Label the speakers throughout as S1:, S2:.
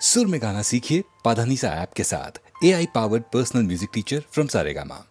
S1: सुर में गाना सीखिए पाधानीसा ऐप के साथ। AI powered personal music teacher from Saregama.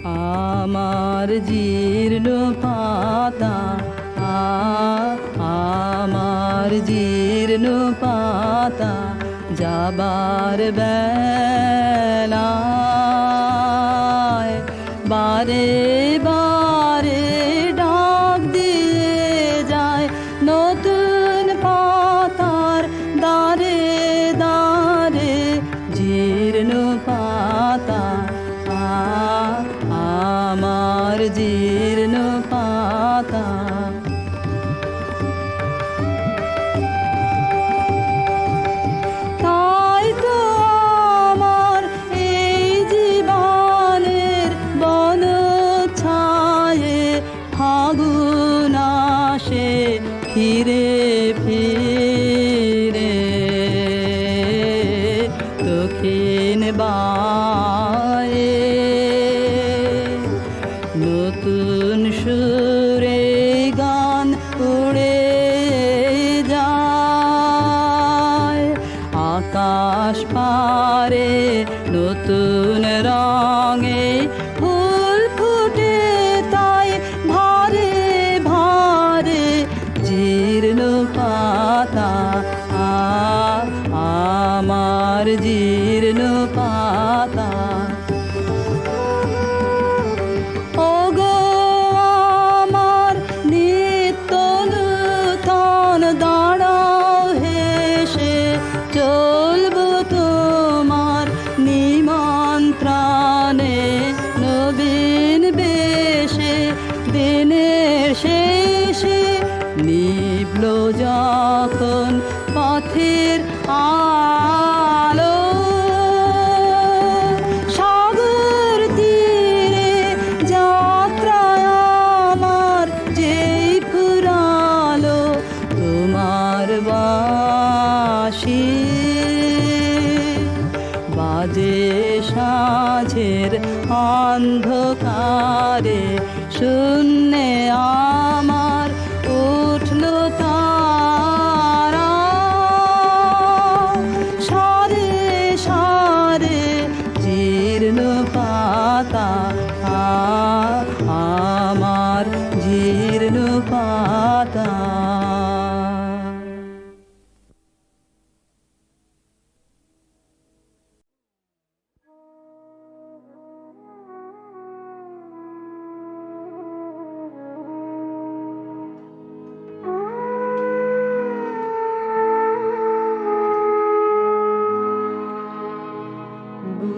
S2: আমার জীর্ণ পাতা আমার জীর্ণ পাতা যাবার বেলায় বারে বারে ডাক দিয়ে যায় নতুন পাতার দারে দারে জীর্ণ পাতা আমার জীর্ণ পাতা আকাশ পারে নতুন রঙে ফুল ফুটে তাই ভারে ভারে জীর্ণ পাতা আমার জীর্ণ পাতা ওগো আমার নিত্য নূতন দাঁড়াও হেসে চলবো তোমার নিমন্ত্রণে নবীন বেশে দিনের শেষে নিভল যখন পথের আলো সাগর তীরে যাত্রায় আমার যেই ফুরালো তোমার বাঁশি বাজে সাঁঝের অন্ধকারে শূন্যে আমার উঠল তারা সারে সারে জীর্ণ পাতা আমার জীর্ণ পাতা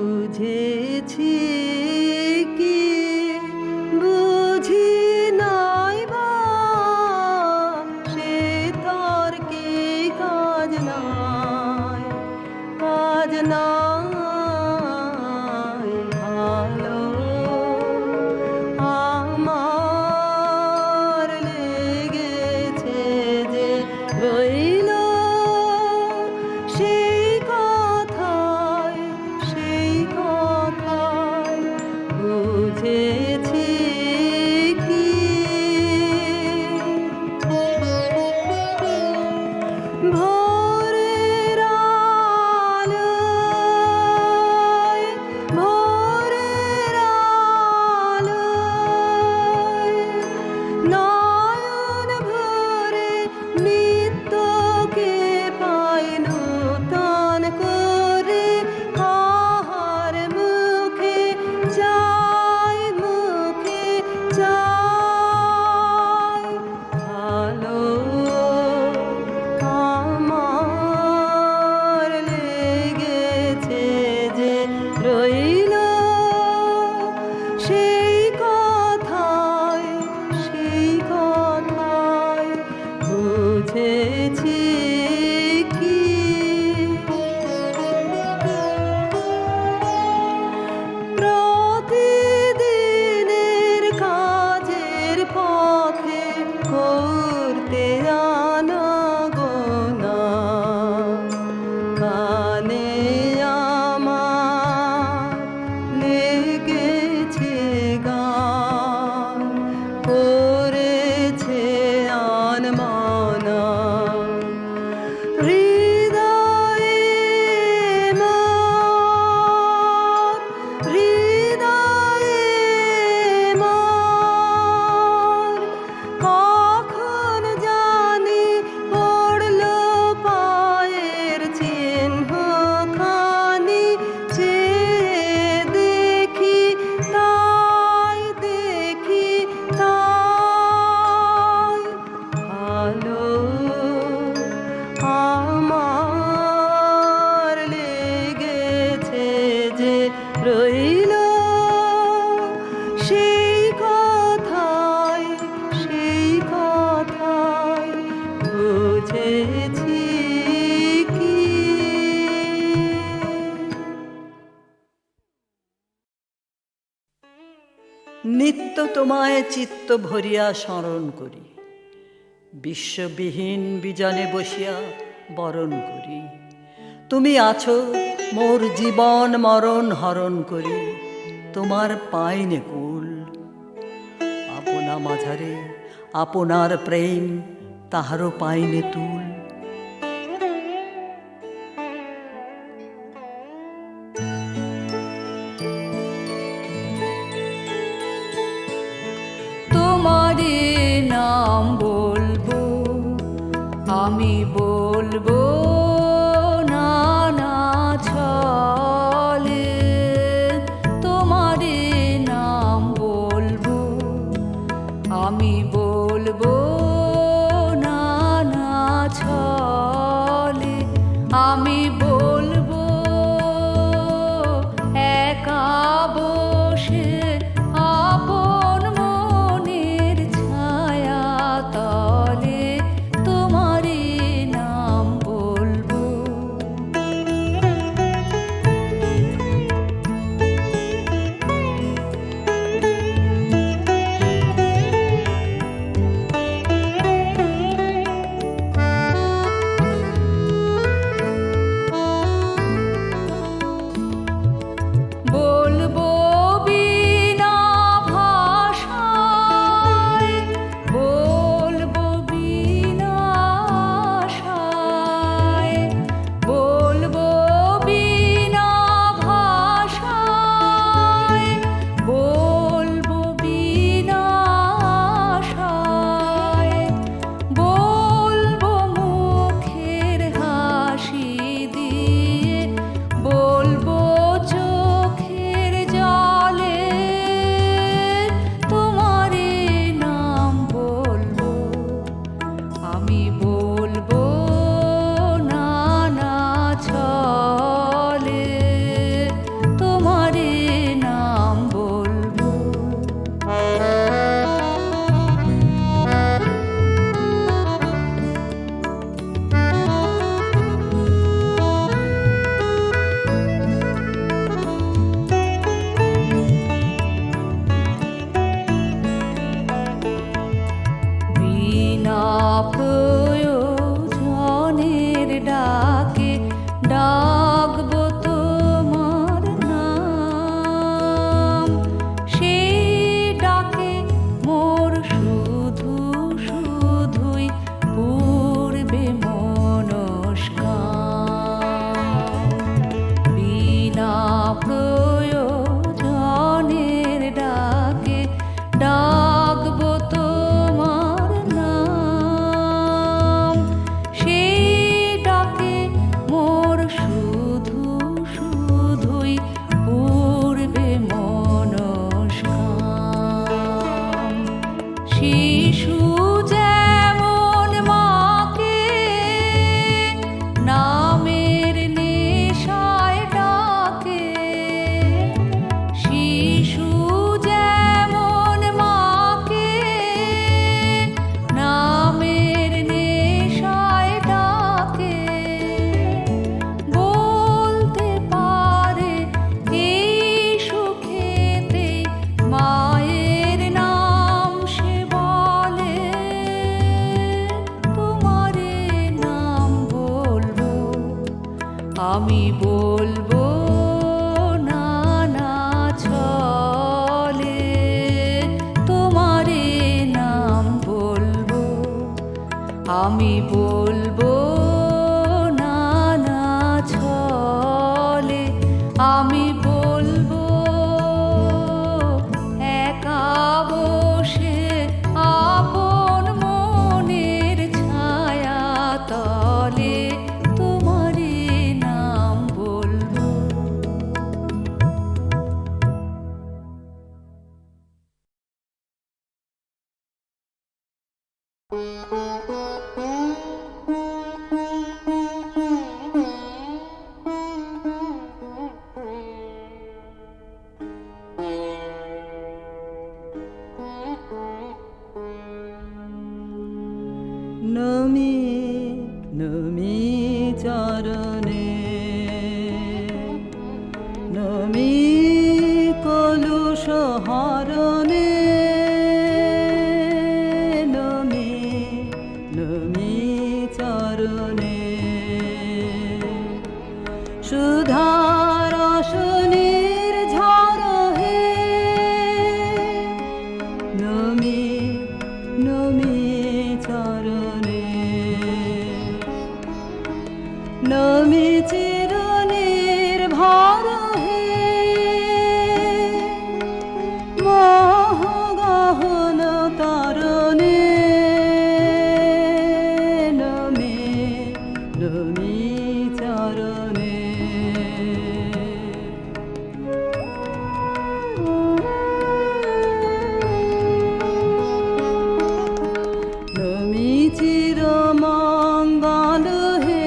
S2: বুঝেছি কি বুঝি নাই বা সে তর্কে কাজ নাই কাজ নাই ভালো আমার লেগেছে যে রইল সেই কথায় বুঝেছি কি ভোরের আলোয় ভোরের আলোয় নয়ন ভরে নিত্যকে পাই নূতন করে কাহার মুখে চাই ভালো আমার লেগেছে যে রইল সেই কথায় বুঝেছি কি প্রতিদিনের কাজের পথে করতে আনাগোনা কানে আমার লেগেছে গান করেছে আনমনা হৃদয়ে মোর কখন জানি পড়ল পায়ের চিহ্ন খানি চেয়ে দেখি তাই ভালো আমার লেগেছে যে রইল সেই কথায় বুঝেছি কি নিত্য তোমায় চিত্ত ভরিয়া স্মরণ করি বিশ্ববিহীন বিজনে বসিয়া বরণ করি তুমি আছো মোর জীবন মরণ হরণ করি তোমার পাইনে কুল আপনা মাঝারে আপনার প্রেম তাহারও পাইনে তুল
S3: আমি বলবো একা বসে আপন মনের ছায়া তলে তোমারই নাম বলবো। বলবো বিনা ভাষায়, বলবো বিনা আশায়, বলবো বিনা ভাষায়, বলবো বিনা আশায়, বলবো মুখের হাসি দিয়ে, বলবো চোখের জলে তোমারই নাম বলবো। আমি বলবো নানা ছলে তোমারই নাম বলবো। বিনা প্রয়োজনের ডাকে ডাকবো তোমার নাম, সেই ডাকে মোর শুধু শুধুই পূর্বে মনস্কাম। বিনা প্রয়োজনের ডাকে ডাকবো তোমার নাম, সেই ডাকে মোর শুধু শুধুই পূর্বে মনস্কাম। শিশু যেমন মাকে নামের নেশায় ডাকে, শিশু যেমন মাকে নামের নেশায় ডাকে, বলতে পারে এই সুখেতে মায়ের নাম সে বলে, তোমারে নাম বলবো। আমি বলবো নানা ছলে তোমারে নাম বলবো। আমি বলবো নানা ছলে, আমি বলবো একা বসে আপন মনের ছায়া তলে তোমারই নাম বলবো।
S2: নমি নমি চরণে, নমি কলুষ হরণে, নমি নমি চরণে, সুধার রসনের ঝড় হে, নমি নমি চরণে, নমি চিরনির ভর হে, মোহ গহন তরণে, নমি নমি চরণে। নমি চির মঙ্গল হে,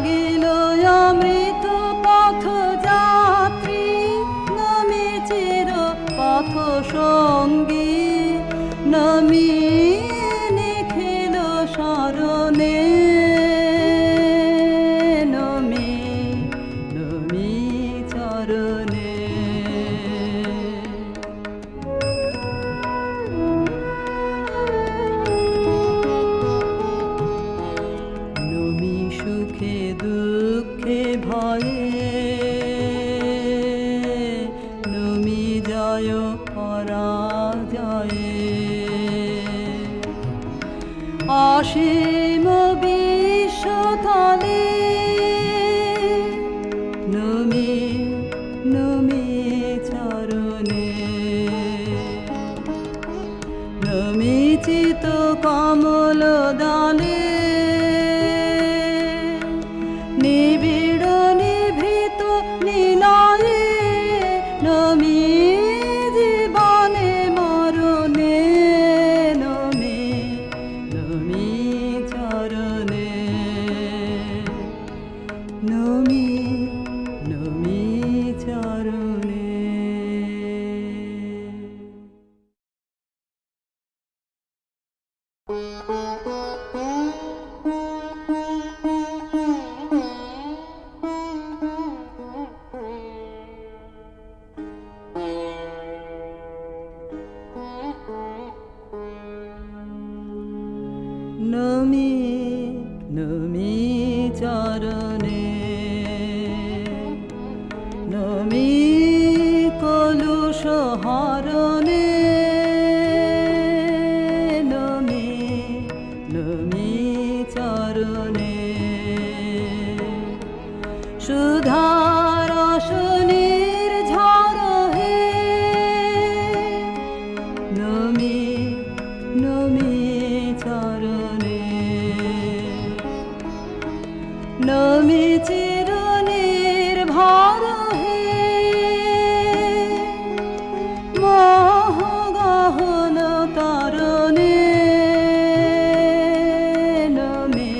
S2: জাগিল অমৃত পথ যাত্রী নমি চির পথ সঙ্গী নমি নিখিল শরণে নমি নমি চরণে নমি সুখে দুঃখে ভয়ে নমি জয় পরাজয়ে অসীম বিশ্বতলে নমি নমি চরণে নমি চিত কমল দানে নিবিড় নিভৃত নিলয়ে নমি জীবনে মরণে নমি নমি চরণে নমি নমি চরণে নমি নমি চরণে নমি কলুষ হরণে নমি নমি চরণে সুধার রসনীর ঝড় হে নমি নমি চরণে নমি চিরনির ভর হে মোহ গহন তরণে নমি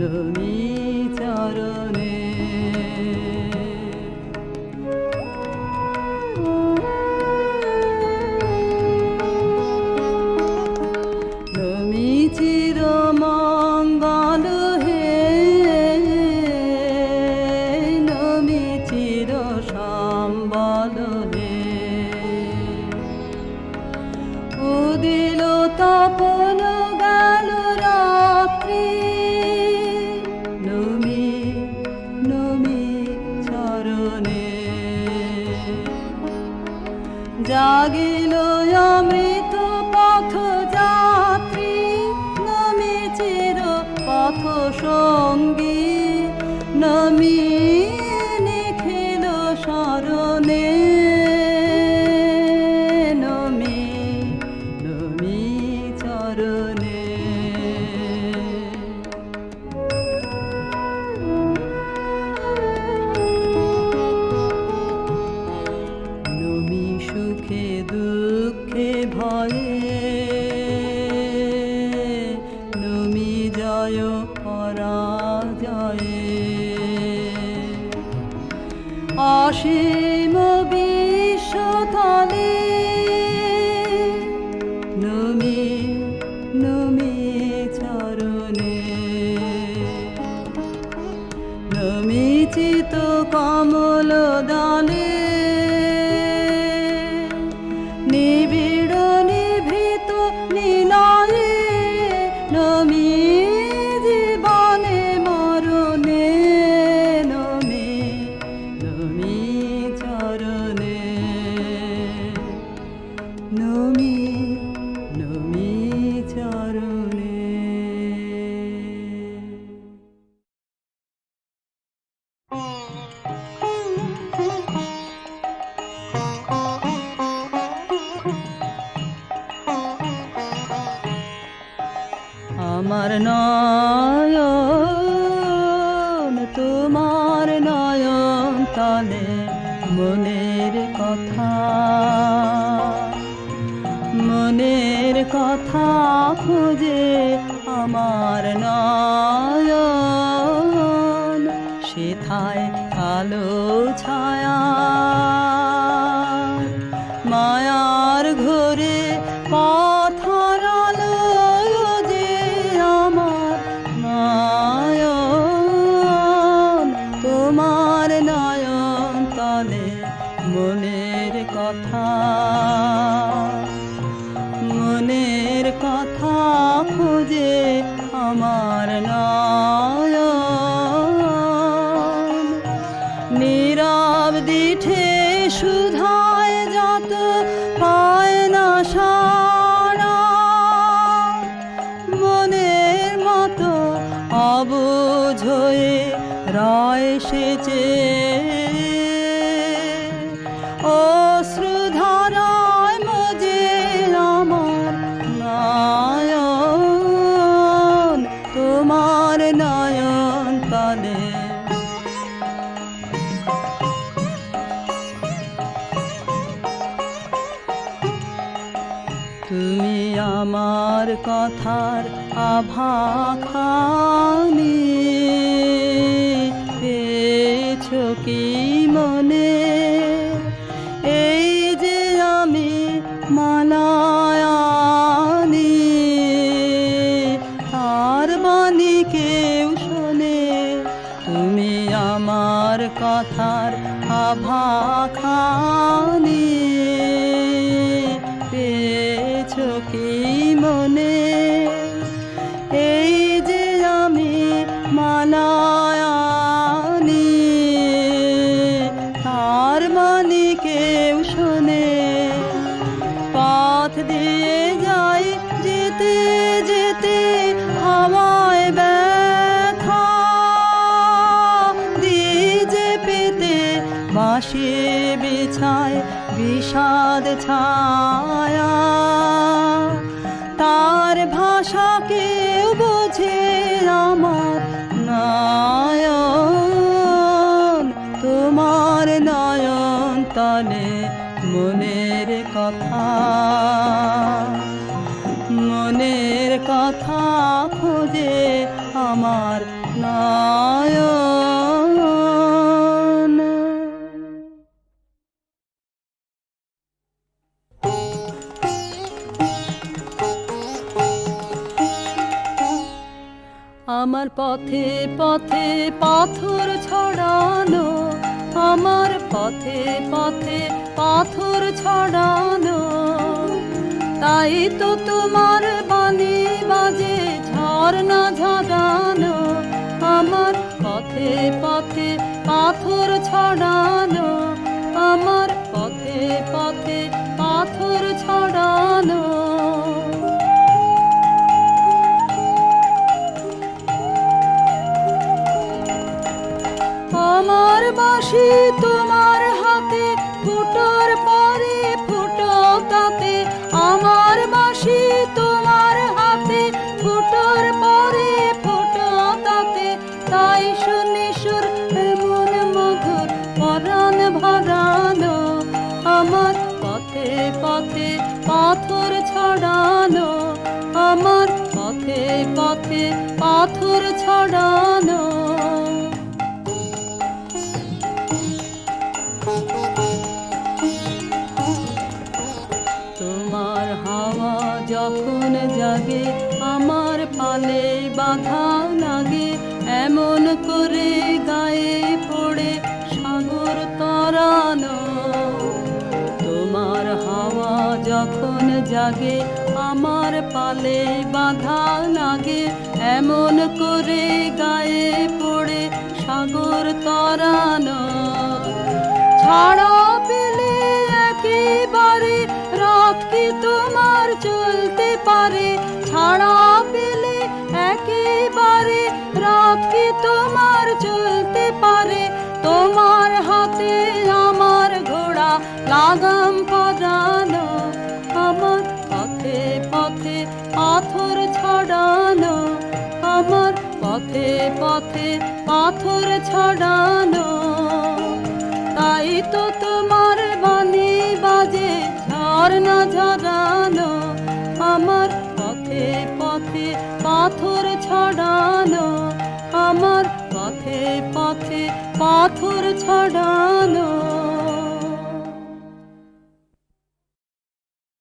S2: নমি চরণে নমি চির মঙ্গল হে নমি চির সম্বল হে উদিল তপন গেল রাত্রি নমি নমি চরণে জাগিল অমৃত পথ যাত্রী নমি চির পথ সঙ্গী নমি নিখিল শরণে নমি নমি চরণে নমি সুখে দুঃখে ভয়ে নমি জয় পরাজয়ে অসীম বিশ্বতলে নমি নমি চরণে নমি চিত কমল দানে নিবিড় নিভৃত নিলয়ে নমি জীবনে মরণে নমি নমি চরণে নমি নমি চরণে আমার নয়ন তোমার নয়ন তলে মনের কথা খুঁজে আমার নয়ন কোথায় কালো ছায়া মায়ার ঘরে পথর আলো যে আমার নয়ন তোমার নয়ন তলে মনের কথা খুঁজে আমার নয়ন নীরব দিঠে সুধায় যত পায় না সাড়া মনের মতো অবুঝ হয়ে রয় সেচে অশ্রুধারায় মজে আমার নয়ন তোমার নয়ন তলে তুমি আমার কথার আভাখানি পেয়েছো কি মনে এই যে আমি মালায়ানি তার বাণী কেউ শোনে তুমি আমার কথার আভাখানি পেয়েছো কি মনে এই যে আমি মালায়ানি তার বাণী কেউ শোনে পথ দিয়ে যাই যেতে যেতে হাওয়ায় ব্যথা দিয়ে পেতে বাঁশি বিছায় বিষাদ ছায়া তার ভাষা কেউ বোঝে আমার নয়ন তোমার নয়ন তলে মনের কথা খুঁজে আমার নয়ন আমার পথে পথে পাথর ছড়ানো আমার পথে পথে পাথর ছড়ানো তাই তো তোমার বাণী বাজে ঝর্ণা ঝরানো আমার পথে পথে পাথর ছড়ানো আমার পথে পথে পাথর ছড়ানো আমার বাঁশি তোমার হাতে ফুটোর পরে ফুটো তাতে আমার বাঁশি তোমার হাতে ফুটোর পরে ফুটো তাতে তাই শুনি সুর এমন মধুর পরাণ ভরানো আমার পথে পথে পাথর ছড়ানো আমার পথে পথে পাথর ছড়ানো তোমার হাওয়া যখন জাগে আমার পালে বাধা লাগে এমন করে গায়ে পড়ে সাগর তরানো তোমার হাওয়া যখন জাগে আমার পালে বাধা লাগে এমন করে গায়ে পড়ে সাগর তরানো ছাড়া পেলে একেবারে রাত কি তোমার চলতে পারে ছাড়া পেলে একেবারে রাত কি তোমার চলতে পারে তোমার হাতে আমার ঘোড়া লাগাম পরানো আমার পথে পথে পাথর ছড়ানো আমার পথে পথে পাথর ছড়ানো তাই তো তোমার বাণী বাজে ঝর্ণা ঝরানো আমার পথে পথে পাথর ছড়ানো আমার পথে পথে পাথর ছড়ানো